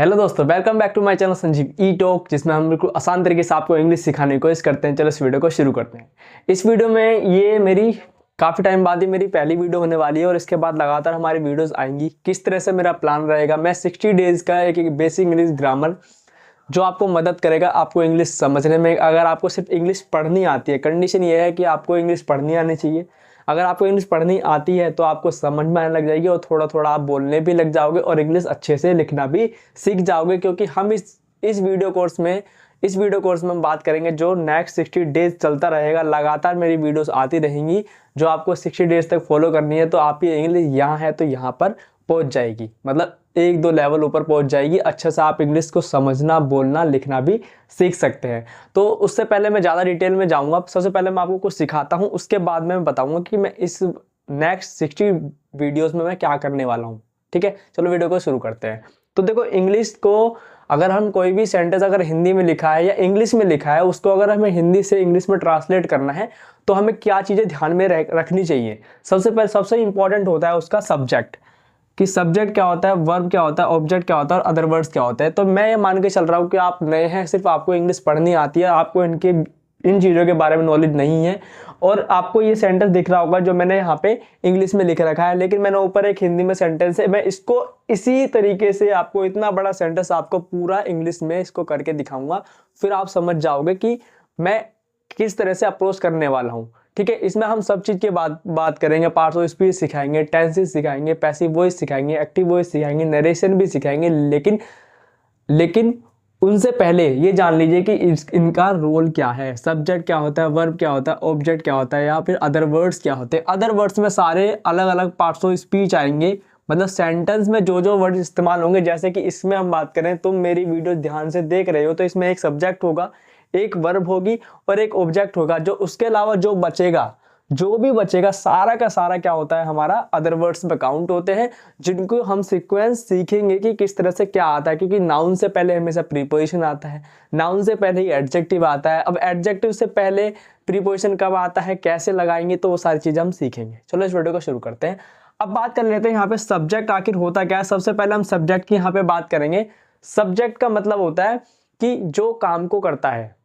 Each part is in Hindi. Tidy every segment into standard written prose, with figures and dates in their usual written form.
हेलो दोस्तों, welcome back to my channel Sanjeev e talk, जिसमें हम बिल्कुल आसान तरीके से आपको इंग्लिश सिखाने की कोशिश करते हैं। चलो इस वीडियो को शुरू करते हैं। इस वीडियो में ये मेरी काफ़ी टाइम बाद ही मेरी पहली वीडियो होने वाली है और इसके बाद लगातार हमारी वीडियोस आएंगी। किस तरह से मेरा प्लान रहेगा, मैं 60 डेज़ का एक बेसिक इंग्लिश ग्रामर जो आपको मदद करेगा आपको इंग्लिश समझने में। अगर आपको सिर्फ इंग्लिश पढ़नी आती है, कंडीशन ये है कि आपको इंग्लिश पढ़नी आनी चाहिए। अगर आपको इंग्लिश पढ़नी आती है तो आपको समझ में आने लग जाएगी और थोड़ा थोड़ा आप बोलने भी लग जाओगे और इंग्लिश अच्छे से लिखना भी सीख जाओगे। क्योंकि हम इस वीडियो कोर्स में हम बात करेंगे जो नेक्स्ट 60 डेज चलता रहेगा। लगातार मेरी वीडियोस आती रहेंगी जो आपको 60 डेज तक फॉलो करनी है, तो आपकी इंग्लिश यहाँ है तो यहाँ पर पहुँच जाएगी, मतलब एक दो लेवल ऊपर पहुंच जाएगी। अच्छे से आप इंग्लिश को समझना, बोलना, लिखना भी सीख सकते हैं। तो उससे पहले मैं ज़्यादा डिटेल में जाऊंगा। सबसे पहले मैं आपको कुछ सिखाता हूं, उसके बाद मैं बताऊंगा कि मैं इस नेक्स्ट 60 वीडियोस में मैं क्या करने वाला हूं। ठीक है, चलो वीडियो को शुरू करते हैं। तो देखो, इंग्लिश को अगर हम कोई भी सेंटेंस अगर हिंदी में लिखा है या इंग्लिश में लिखा है, उसको अगर हमें हिंदी से इंग्लिश में ट्रांसलेट करना है तो हमें क्या चीज़ें ध्यान में रखनी चाहिए। सबसे इंपॉर्टेंट होता है उसका सब्जेक्ट, कि सब्जेक्ट क्या होता है, वर्ब क्या होता है, ऑब्जेक्ट क्या होता है और अदर वर्ड्स क्या होता है। तो मैं ये मान के चल रहा हूँ कि आप नए हैं, सिर्फ आपको इंग्लिश पढ़नी आती है, आपको इन चीज़ों के बारे में नॉलेज नहीं है। और आपको ये सेंटेंस दिख रहा होगा जो मैंने यहाँ पे इंग्लिश में लिख रखा है, लेकिन मैंने ऊपर एक हिंदी में सेंटेंस है। मैं इसको इसी तरीके से आपको इतना बड़ा सेंटेंस आपको पूरा इंग्लिश में इसको करके दिखाऊंगा, फिर आप समझ जाओगे कि मैं किस तरह से अप्रोच करने वाला हूँ। ठीक है, इसमें हम सब चीज़ के बात करेंगे। पार्ट्स ऑफ स्पीच सिखाएंगे, टेंसेस सिखाएंगे, पैसिव वॉइस सिखाएंगे, एक्टिव वॉइस सिखाएंगे, नरेशन भी सिखाएंगे। लेकिन उनसे पहले ये जान लीजिए कि इनका रोल क्या है, सब्जेक्ट क्या होता है, वर्ब क्या होता है, ऑब्जेक्ट क्या होता है, या फिर अदर वर्ड्स क्या होते हैं। अदर वर्ड्स में सारे अलग अलग पार्ट्स ऑफ स्पीच आएंगे, मतलब सेंटेंस में जो जो वर्ड इस्तेमाल होंगे। जैसे कि इसमें हम बात करें, तुम मेरी वीडियो ध्यान से देख रहे हो तो इसमें एक सब्जेक्ट होगा, एक वर्ब होगी और एक ऑब्जेक्ट होगा। जो उसके अलावा जो भी बचेगा सारा का सारा क्या होता है, हमारा अदर वर्ड्स में काउंट होते हैं, जिनको हम सीक्वेंस सीखेंगे कि किस तरह से क्या आता है। क्योंकि नाउन से पहले हमेशा प्रीपोजिशन आता है, नाउन से पहले ही एडजेक्टिव आता है। अब एडजेक्टिव से पहले प्रीपोजिशन कब आता है, कैसे लगाएंगे, तो वो सारी चीजें हम सीखेंगे। चलो इस वीडियो को शुरू करते हैं। अब बात कर लेते हैं यहाँ पे सब्जेक्ट आखिर होता क्या है। सबसे पहले हम सब्जेक्ट की यहाँ पे बात करेंगे। सब्जेक्ट का मतलब होता है कि जो काम को करता है।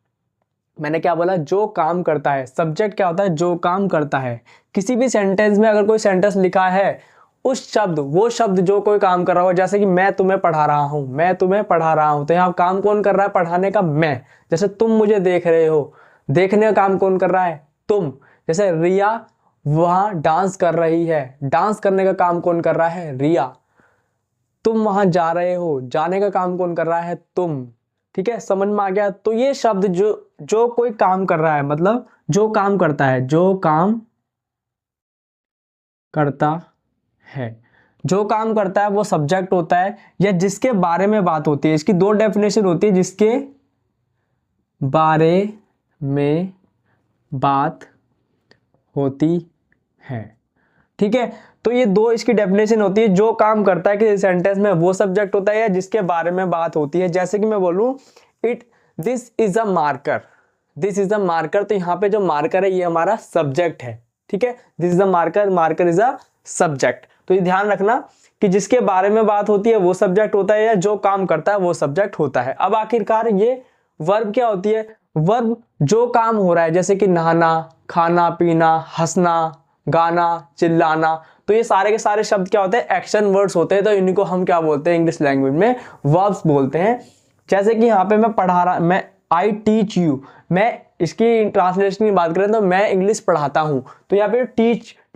मैंने क्या बोला, जो काम करता है। सब्जेक्ट क्या होता है, जो काम करता है। किसी भी सेंटेंस में अगर कोई सेंटेंस लिखा है, वो शब्द जो कोई काम कर रहा हो, जैसे कि मैं तुम्हें पढ़ा रहा हूं, तो यहाँ काम कौन कर रहा है, पढ़ाने का मैं। जैसे तुम मुझे देख रहे हो, देखने का काम कौन कर रहा है, तुम। जैसे रिया वहां डांस कर रही है, डांस करने का काम कौन कर रहा है, रिया। तुम वहां जा रहे हो, जाने का काम कौन कर रहा है, तुम। ठीक है, समझ में आ गया। तो ये शब्द जो कोई काम कर रहा है, मतलब जो काम करता है, जो काम करता है वो सब्जेक्ट होता है, या जिसके बारे में बात होती है। इसकी दो डेफिनेशन होती है, जिसके बारे में बात होती है। ठीक है, तो ये दो इसकी डेफिनेशन होती है। जो काम करता है किसी सेंटेंस में वो सब्जेक्ट होता है, या जिसके बारे में बात होती है। जैसे कि मैं बोलूं दिस इज अ मार्कर, तो यहाँ पे जो मार्कर है ये हमारा सब्जेक्ट है। ठीक है, this is a marker is a subject. तो ये ध्यान रखना कि जिसके बारे में बात होती है वो सब्जेक्ट होता है, या जो काम करता है वो सब्जेक्ट होता है। अब आखिरकार ये वर्ब क्या होती है, वर्ब जो काम हो रहा है, जैसे कि नहाना, खाना पीना, हंसना, गाना, चिल्लाना। तो ये सारे के सारे शब्द क्या होते हैं, एक्शन वर्ड्स होते हैं। तो इनको हम क्या बोलते हैं, इंग्लिश लैंग्वेज में वर्ब्स बोलते हैं। जैसे कि यहाँ पे मैं आई टीच यू, मैं इसकी ट्रांसलेशन की बात करें तो मैं इंग्लिश पढ़ाता हूँ। तो यहाँ पे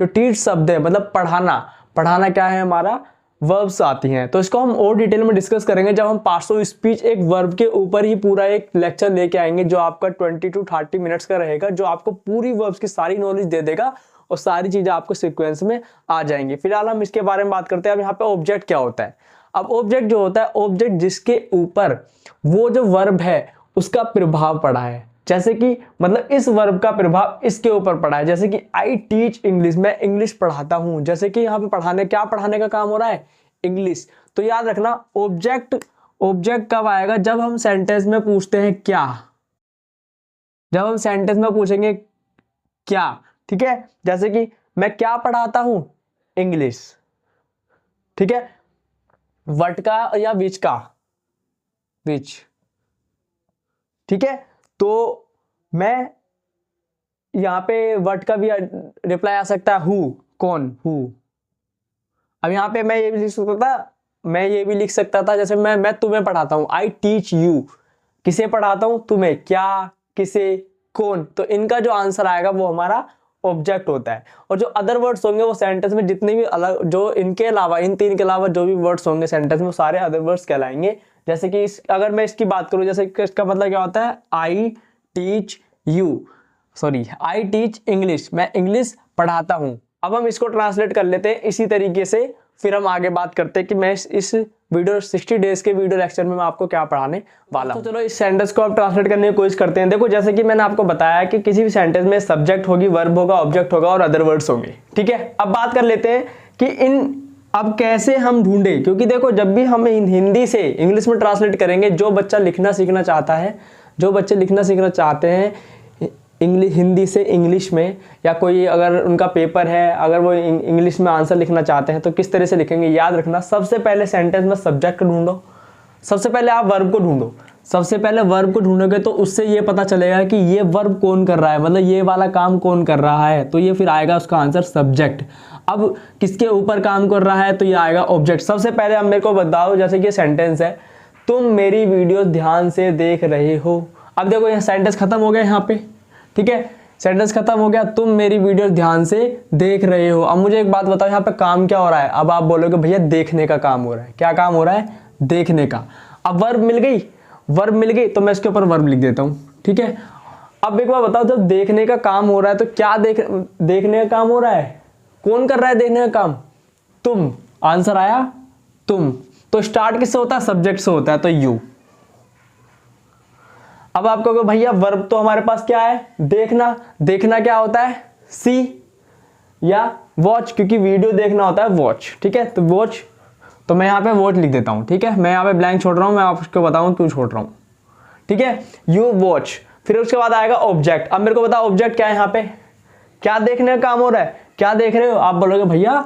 टीच शब्द है, मतलब पढ़ाना क्या है, हमारा वर्ब्स आती हैं। तो इसको हम और डिटेल में डिस्कस करेंगे जब हम पार्ट्स ऑफ स्पीच एक वर्ब के ऊपर ही पूरा एक लेक्चर लेके आएंगे, जो आपका 20 to 30 मिनट्स का रहेगा, जो आपको पूरी वर्ब्स की सारी नॉलेज दे देगा और सारी चीजें आपको सीक्वेंस में आ जाएंगी। फिलहाल हम इसके बारे में बात करते हैं। अब यहाँ पे ऑब्जेक्ट क्या होता है। अब ऑब्जेक्ट जो होता है, ऑब्जेक्ट जिसके ऊपर वो जो वर्ब है उसका प्रभाव पड़ा है। जैसे कि मतलब इस वर्ब का प्रभाव इसके ऊपर पड़ा है। जैसे कि आई टीच इंग्लिश, मैं इंग्लिश पढ़ाता हूं। जैसे कि यहाँ पे पढ़ाने का काम हो रहा है, इंग्लिश। तो याद रखना, ऑब्जेक्ट कब आएगा, जब हम सेंटेंस में पूछते हैं क्या, जब हम सेंटेंस में पूछेंगे क्या। ठीक है, जैसे कि मैं क्या पढ़ाता हूं, इंग्लिश। ठीक है, व्हाट का या विच का, विच। ठीक है, तो मैं यहाँ पे वर्ड का भी रिप्लाई आ सकता है हु, कौन, हु। अब यहाँ पे मैं ये भी लिख सकता था, मैं ये भी लिख सकता था जैसे मैं तुम्हें पढ़ाता हूँ, आई टीच यू। किसे पढ़ाता हूँ? तुम्हें। क्या, किसे, कौन। तो इनका जो आंसर आएगा वो हमारा ऑब्जेक्ट होता है। और जो अदर वर्ड्स होंगे वो सेंटेंस में जितने भी अलग, जो इनके अलावा, इन तीन के अलावा जो भी वर्ड्स होंगे सेंटेंस में, वो सारे अदर वर्ड्स कहलाएंगे। जैसे कि अगर मैं इसकी बात करूं, जैसे इसका मतलब क्या होता है, I teach you, sorry I teach English, मैं इंग्लिश पढ़ाता हूं। अब हम इसको ट्रांसलेट कर लेते हैं इसी तरीके से, फिर हम आगे बात करते हैं कि मैं इस वीडियो 60 डेज के वीडियो लेक्चर में मैं आपको क्या पढ़ाने वाला हूं। तो चलो इस सेंटेंस को आप ट्रांसलेट करने की कोशिश करते हैं। देखो जैसे कि मैंने आपको बताया कि किसी भी सेंटेंस में सब्जेक्ट होगी, वर्ब होगा, ऑब्जेक्ट होगा और अदर वर्ड्स होंगे। ठीक है, अब बात कर लेते हैं कि अब कैसे हम ढूंढे, क्योंकि देखो जब भी हम हिंदी से इंग्लिश में ट्रांसलेट करेंगे, जो बच्चा लिखना सीखना चाहता है, जो बच्चे लिखना सीखना चाहते हैं हिंदी से इंग्लिश में, या कोई अगर उनका पेपर है, अगर वो इंग्लिश में आंसर लिखना चाहते हैं तो किस तरह से लिखेंगे, याद रखना। सबसे पहले सेंटेंस में सब्जेक्ट ढूंढो, सबसे पहले आप वर्ब को ढूंढो। सबसे पहले वर्ब को ढूंढोगे तो उससे ये पता चलेगा कि ये वर्ब कौन कर रहा है, मतलब ये वाला काम कौन कर रहा है, तो ये फिर आएगा उसका आंसर सब्जेक्ट। अब किसके ऊपर काम कर रहा है, तो ये आएगा ऑब्जेक्ट। सबसे पहले अब मेरे को बताओ, जैसे कि सेंटेंस है, तुम मेरी वीडियो ध्यान से देख रहे हो। अब देखो यहाँ सेंटेंस खत्म हो गया यहाँ पे। ठीक है, सेंटेंस खत्म हो गया, तुम मेरी वीडियो ध्यान से देख रहे हो। अब मुझे एक बात बताओ, यहाँ पे काम क्या हो रहा है? अब आप बोलोगे भैया देखने का काम हो रहा है। क्या काम हो रहा है? देखने का। अब वर्ब मिल गई, वर्ब मिल गई तो मैं इसके ऊपर वर्ब लिख देता हूँ। ठीक है, अब एक बार बताओ, जब देखने का काम हो रहा है तो क्या देखने का काम हो रहा है? कौन कर रहा है देखने का काम? तुम। आंसर आया तुम। तो स्टार्ट किससे होता है? सब्जेक्ट से होता है, तो यू। अब आप कहोगे भैया वर्ब तो हमारे पास क्या है? देखना। देखना क्या होता है? सी या वॉच, क्योंकि वीडियो देखना होता है वॉच। ठीक है, तो वॉच, तो मैं यहाँ पे वॉच लिख देता हूँ। ठीक है, मैं यहाँ पे ब्लैंक छोड़ रहा हूँ, मैं आपको बताऊँ क्यों छोड़ रहा हूँ। ठीक है, यू वॉच। फिर उसके बाद आएगा ऑब्जेक्ट। अब मेरे को बताओ ऑब्जेक्ट क्या है यहाँ पे? क्या देखने का काम हो रहा है? क्या देख रहे हो? आप बोलोगे भैया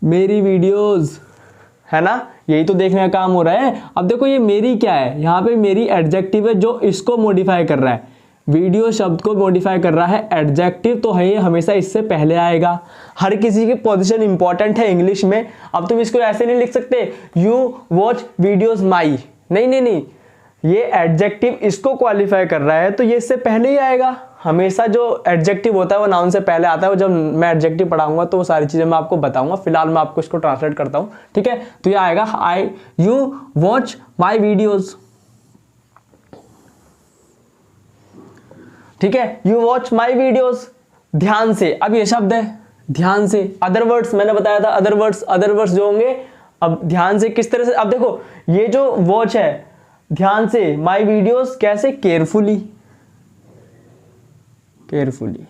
मेरी वीडियोज, है ना, यही तो देखने का काम हो रहा है। अब देखो ये मेरी क्या है, यहाँ पे मेरी एडजेक्टिव है जो इसको मॉडिफाई कर रहा है। वीडियो शब्द को मॉडिफाई कर रहा है एडजेक्टिव, तो है ये हमेशा इससे पहले आएगा। हर किसी की पोजीशन इंपॉर्टेंट है इंग्लिश में। अब तुम इसको ऐसे नहीं लिख सकते यू वॉच वीडियोज माई, नहीं नहीं नहीं, ये एडजेक्टिव इसको क्वालिफाई कर रहा है तो ये इससे पहले ही आएगा। हमेशा जो एडजेक्टिव होता है वो नाउन से पहले आता है। वो जब मैं एडजेक्टिव पढ़ाऊंगा तो वो सारी चीजें मैं आपको बताऊंगा, फिलहाल मैं आपको इसको ट्रांसलेट करता हूं। ठीक है, तो ये आएगा आई यू वॉच माई वीडियोज। ठीक है, यू वॉच माई वीडियोज, ध्यान से। अब ये शब्द है ध्यान से। अदर वर्ड्स मैंने बताया था, अदर वर्ड्स जो होंगे। अब ध्यान से किस तरह से? अब देखो ये जो वॉच है ध्यान से, माई वीडियोज कैसे? Carefully, carefully.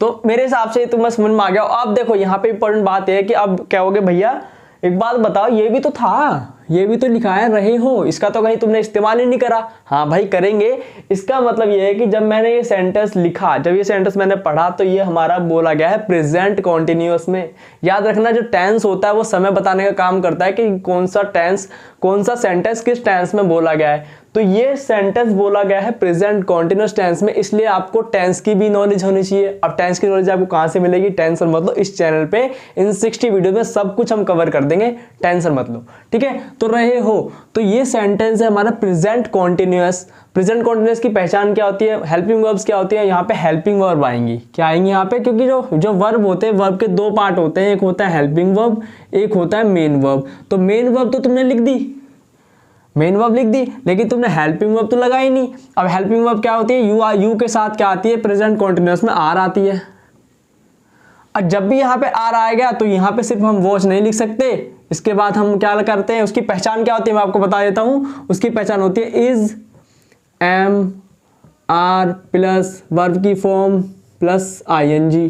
तो मेरे हिसाब से तुम्हें समझ में आ गया। अब देखो यहाँ पे इंपॉर्टेंट बात है कि अब क्या होगे भैया, एक बात बताओ, ये भी तो था, ये भी तो लिखाया रहे हो, इसका तो कहीं तुमने इस्तेमाल ही नहीं करा। हाँ भाई करेंगे। इसका मतलब ये है कि जब मैंने ये सेंटेंस लिखा, जब ये सेंटेंस मैंने पढ़ा, तो ये हमारा बोला गया है प्रेजेंट कॉन्टिन्यूअस में। याद रखना जो टेंस होता है वो समय बताने का काम करता है कि कौन सा टेंस, कौन सा सेंटेंस किस टेंस में बोला गया है। तो ये सेंटेंस बोला गया है प्रेजेंट कॉन्टिन्यूअस टेंस में, इसलिए आपको टेंस की भी नॉलेज होनी चाहिए। अब टेंस की नॉलेज आपको कहाँ से मिलेगी? टेंशन मत लो, इस चैनल पे इन 60 वीडियो में सब कुछ हम कवर कर देंगे, टेंशन मत लो। ठीक है, तो रहे हो, तो ये सेंटेंस है हमारा प्रेजेंट कॉन्टिन्यूअस। प्रेजेंट कॉन्टिन्यूअस की पहचान क्या होती है? हेल्पिंग वर्ब्स क्या होती है? यहाँ पे हेल्पिंग वर्ब आएंगी। क्या आएंगी यहाँ पे? क्योंकि जो वर्ब होते हैं, वर्ब के दो पार्ट होते हैं, एक होता है हेल्पिंग वर्ब, एक होता है मेन वर्ब। तो मेन वर्ब तो तुमने लिख दी, मेन वर्ब लिख दी, लेकिन तुमने हेल्पिंग वर्ब तो लगाई नहीं। अब हेल्पिंग वर्ब क्या होती है? यू के साथ क्या आती है? प्रेजेंट कॉन्टिन्यूअस में आर आती है। और जब भी यहाँ पे आर आएगा तो यहाँ पे सिर्फ हम वॉच नहीं लिख सकते, इसके बाद हम क्या करते हैं, उसकी पहचान क्या होती है मैं आपको बता देता हूँ। उसकी पहचान होती है is, am, are plus verb की फॉर्म प्लस ING।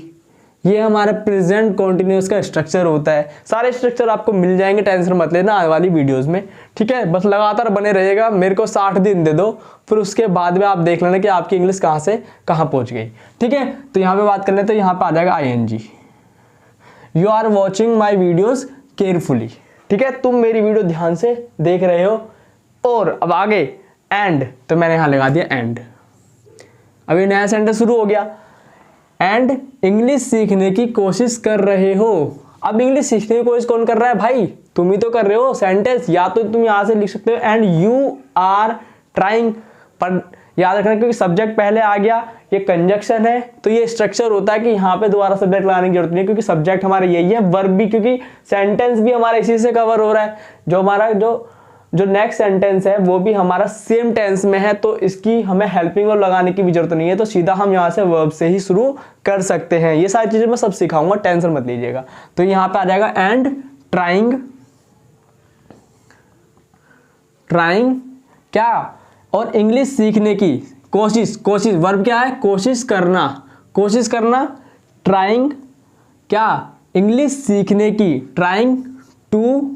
ये हमारा प्रेजेंट कॉन्टिन्यूअस का स्ट्रक्चर होता है। सारे स्ट्रक्चर आपको मिल जाएंगे, टेंशन मत लेना आने वाली वीडियोस में। ठीक है, बस लगातार बने रहिएगा। मेरे को 60 दिन दे दो, फिर उसके बाद में आप देख लेना कि आपकी इंग्लिश कहाँ से कहाँ पहुँच गई। ठीक है, तो यहाँ पे बात कर लेते, तो यहाँ पे आ जाएगा ING। You are watching my videos carefully. ठीक है, तुम मेरी वीडियो ध्यान से देख रहे हो। और अब आगे एंड, तो मैंने यहाँ लगा दिया एंड। अभी नया सेंटेंस शुरू हो गया, एंड इंग्लिश सीखने की कोशिश कर रहे हो। अब इंग्लिश सीखने की कोशिश कौन कर रहा है भाई? तुम ही तो कर रहे हो। सेंटेंस या तो तुम यहां से लिख सकते हो एंड यू आर ट्राइंग, पर याद रखना क्योंकि सब्जेक्ट पहले आ गया, ये कंजक्शन है, तो ये स्ट्रक्चर होता है कि यहाँ पे दोबारा सब्जेक्ट लाने की जरूरत नहीं है क्योंकि सब्जेक्ट हमारा यही है। वर्ब भी, क्योंकि सेंटेंस भी हमारा इसी से कवर हो रहा है। जो हमारा जो नेक्स्ट सेंटेंस है वो भी हमारा सेम टेंस में है, तो इसकी हमें हेल्पिंग और लगाने की भी जरूरत नहीं है, तो सीधा हम यहाँ से वर्ब से ही शुरू कर सकते हैं। ये सारी चीजें मैं सब सिखाऊंगा, टेंशन मत लीजिएगा। तो यहाँ पे आ जाएगा एंड ट्राइंग, ट्राइंग क्या? और इंग्लिश सीखने की कोशिश, कोशिश वर्ब क्या है? कोशिश करना, कोशिश करना। ट्राइंग क्या? इंग्लिश सीखने की, ट्राइंग टू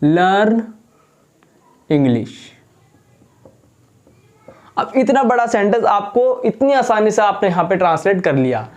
लर्न इंग्लिश। अब इतना बड़ा सेंटेंस आपको इतनी आसानी से आपने यहां पे ट्रांसलेट कर लिया।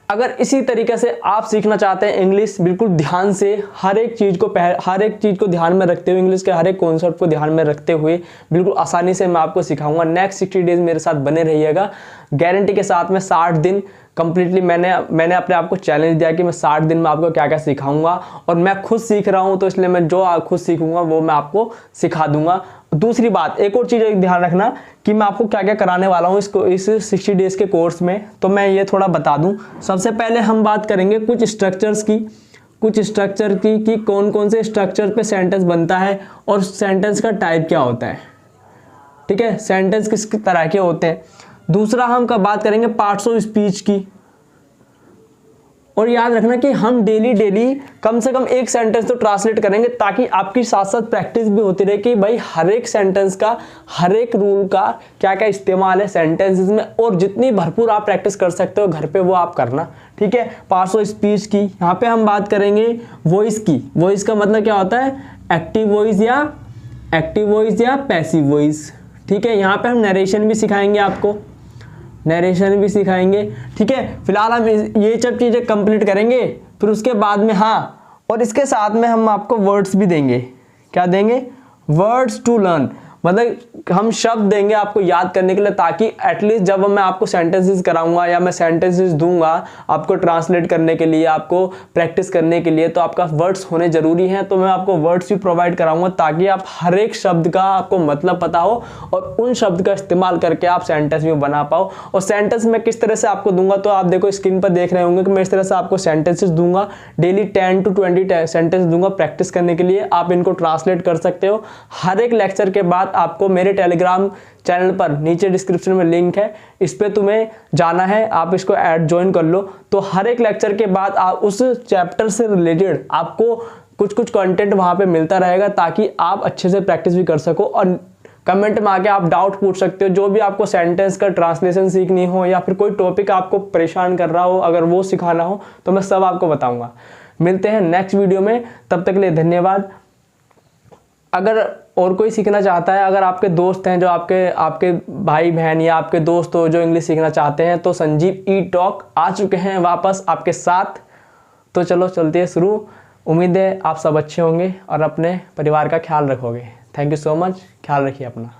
अगर इसी तरीके से आप सीखना चाहते हैं इंग्लिश, बिल्कुल ध्यान से हर एक चीज को ध्यान में रखते हुए, इंग्लिश के हर एक कॉन्सेप्ट को ध्यान में रखते हुए बिल्कुल आसानी से मैं आपको सिखाऊंगा। नेक्स्ट 60 डेज मेरे साथ बने रहिएगा, गारंटी के साथ में 60 दिन कंप्लीटली मैंने अपने आप को चैलेंज दिया कि मैं 60 दिन में आपको क्या क्या सिखाऊंगा, और मैं खुद सीख रहा हूं तो इसलिए मैं जो खुद सीखूंगा वो मैं आपको सिखा दूंगा। दूसरी बात, एक और चीज़ ध्यान रखना कि मैं आपको क्या क्या कराने वाला हूँ इस 60 डेज के कोर्स में, तो मैं ये थोड़ा बता दूं। सबसे पहले हम बात करेंगे कुछ स्ट्रक्चर्स की, कि कौन कौन से स्ट्रक्चर पे सेंटेंस बनता है और सेंटेंस का टाइप क्या होता है, ठीक है, सेंटेंस किस तरह के होते हैं। दूसरा हम बात करेंगे पार्ट्स ऑफ स्पीच की, और याद रखना कि हम डेली कम से कम एक सेंटेंस तो ट्रांसलेट करेंगे, ताकि आपकी साथ साथ प्रैक्टिस भी होती रहे कि भाई हर एक सेंटेंस का, हर एक रूल का क्या क्या इस्तेमाल है सेंटेंसेस में, और जितनी भरपूर आप प्रैक्टिस कर सकते हो घर पे वो आप करना, ठीक है। पार्ट्स ऑफ स्पीच की, यहाँ पे हम बात करेंगे वॉइस की। वॉइस का मतलब क्या होता है? एक्टिव वॉइस या पैसिव वॉइस, ठीक है। यहाँ पे हम नरेशन भी सिखाएंगे आपको, नरेशन भी सिखाएंगे, ठीक है। फिलहाल हम ये सब चीज़ें कंप्लीट करेंगे, फिर उसके बाद में हाँ, और इसके साथ में हम आपको वर्ड्स भी देंगे। क्या देंगे? वर्ड्स टू लर्न, मतलब हम शब्द देंगे आपको याद करने के लिए, ताकि एटलीस्ट जब मैं आपको सेंटेंसेस कराऊंगा या मैं सेंटेंसेस दूंगा आपको ट्रांसलेट करने के लिए, आपको प्रैक्टिस करने के लिए, तो आपका वर्ड्स होने जरूरी हैं। तो मैं आपको वर्ड्स भी प्रोवाइड कराऊंगा ताकि आप हर एक शब्द का आपको मतलब पता हो और उन शब्द का इस्तेमाल करके आप सेंटेंस भी बना पाओ। और सेंटेंस मैं किस तरह से आपको दूंगा, तो आप देखो स्क्रीन पर देख रहे होंगे कि मैं इस तरह से आपको सेंटेंसेस दूंगा, डेली 10 to 20 सेंटेंस दूंगा प्रैक्टिस करने के लिए। आप इनको ट्रांसलेट कर सकते हो। हर एक लेक्चर के बाद आपको मेरे टेलीग्राम चैनल पर नीचे डिस्क्रिप्शन में लिंक है, इस पे तुम्हें जाना है, आप इसको ऐड ज्वाइन कर लो। तो हर एक लेक्चर के बाद आप उस चैप्टर से रिलेटेड आपको कुछ कंटेंट वहां पे मिलता रहेगा, ताकि आप अच्छे से प्रैक्टिस भी कर सको। और कमेंट में आके आप डाउट पूछ सकते हो, जो भी आपको सेंटेंस का ट्रांसलेशन सीखनी हो या फिर कोई टॉपिक आपको परेशान कर रहा हो, अगर वो सिखाना हो तो मैं सब आपको बताऊंगा। मिलते हैं नेक्स्ट वीडियो में, तब तक के लिए धन्यवाद। अगर और कोई सीखना चाहता है, अगर आपके दोस्त हैं जो आपके भाई बहन या आपके दोस्त हो जो इंग्लिश सीखना चाहते हैं, तो संजीव ई टॉक आ चुके हैं वापस आपके साथ। तो चलो चलते हैं शुरू। उम्मीद है आप सब अच्छे होंगे और अपने परिवार का ख्याल रखोगे। थैंक यू सो मच, ख्याल रखिए अपना।